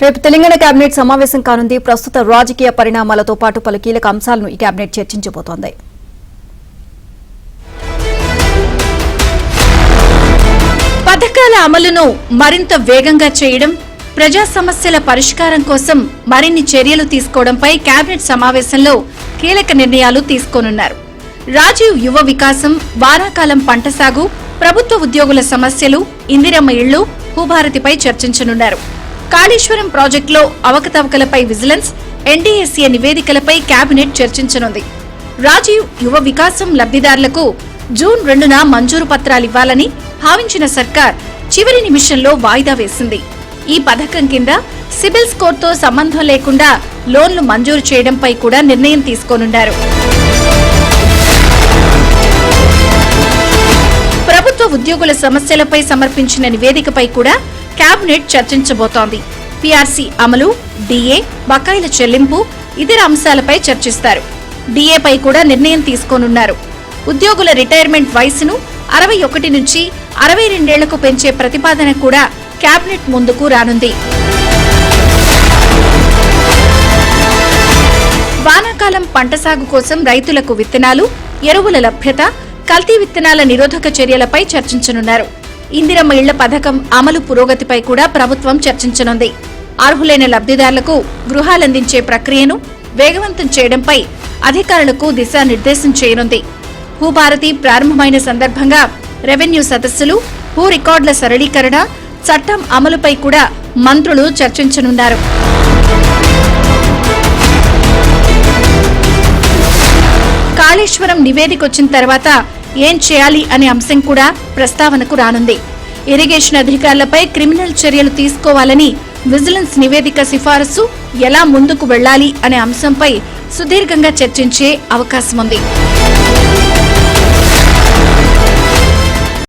రేపు తెలంగాణ కేబినెట్ సమావేశం కానుంది. ప్రస్తుత రాజకీయ పరిణామాలతో పాటు పలు కీలక అంశాలను ఈ కేబినెట్ చర్చించబోతోంది. పథకాల అమలును మరింత వేగంగా చేయడం, ప్రజా సమస్యల పరిష్కారం కోసం మరిన్ని చర్యలు తీసుకోవడంపై కేబినెట్ సమావేశంలో కీలక నిర్ణయాలు తీసుకోనున్నారు. రాజీవ్ యువ వికాసం, వానాకాలం పంట సాగు, ప్రభుత్వ ఉద్యోగుల సమస్యలు, ఇందిరమ్మ ఇళ్లు, భూభారతిపై చర్చించనున్నారు. కాళేశ్వరం ప్రాజెక్టులో అవకతవకలపై విజిలెన్స్, ఎన్డీఎస్ఏ నివేదికలపై కేబినెట్ చర్చించనుంది. రాజీవ్ యువ వికాసం లబ్ధిదారులకు జూన్ 2న మంజూరు పత్రాలివ్వాలని భావించిన సర్కార్ చివరి నిమిషంలో వాయిదా వేసింది. ఈ పథకం కింద సిబిల్ స్కోర్తో సంబంధం లేకుండా లోన్లు మంజూరు చేయడంపై కూడా నిర్ణయం తీసుకోనున్నారు. ప్రభుత్వ ఉద్యోగుల సమస్యలపై సమర్పించిన నివేదికపై కూడా కేబినెట్ చర్చించబోతోంది. పీఆర్సీ అమలు, డీఏ, బకాయిల చెల్లింపు, ఇతర అంశాలపై చర్చిస్తారు. డీఏపై కూడా నిర్ణయం తీసుకోనున్నారు. ఉద్యోగుల రిటైర్మెంట్ వయసును 61 నుంచి 62 ఏళ్లకు పెంచే ప్రతిపాదన కూడా కేబినెట్ ముందుకు రానుంది. వానాకాలం పంట సాగు కోసం రైతులకు విత్తనాలు, ఎరువుల లభ్యత, కల్తీ విత్తనాల నిరోధక చర్యలపై చర్చించనున్నారు. ఇందిరమ్మ ఇళ్ల పథకం అమలు పురోగతిపై కూడా ప్రభుత్వం చర్చించనుంది. అర్హులైన లబ్ధిదారులకు గృహాలందించే ప్రక్రియను వేగవంతం చేయడంపై అధికారులకు దిశానిర్దేశం చేయనుంది. భూభారతి ప్రారంభమైన సందర్భంగా రెవెన్యూ సదస్సులు, భూ రికార్డుల సరళీకరణ, చట్టం అమలుపై కూడా మంత్రులు చర్చించనున్నారు. కాళేశ్వరం నివేదికొచ్చిన తర్వాత ఏం చేయాలి అనే అంశం కూడా ప్రస్తావనకు రానుంది. ఇరిగేషన్ అధికారులపై క్రిమినల్ చర్యలు తీసుకోవాలని విజిలెన్స్ నివేదిక సిఫారసు ఎలా ముందుకు వెళ్లాలి అనే అంశంపై సుదీర్ఘంగా చర్చించే అవకాశం ఉంది.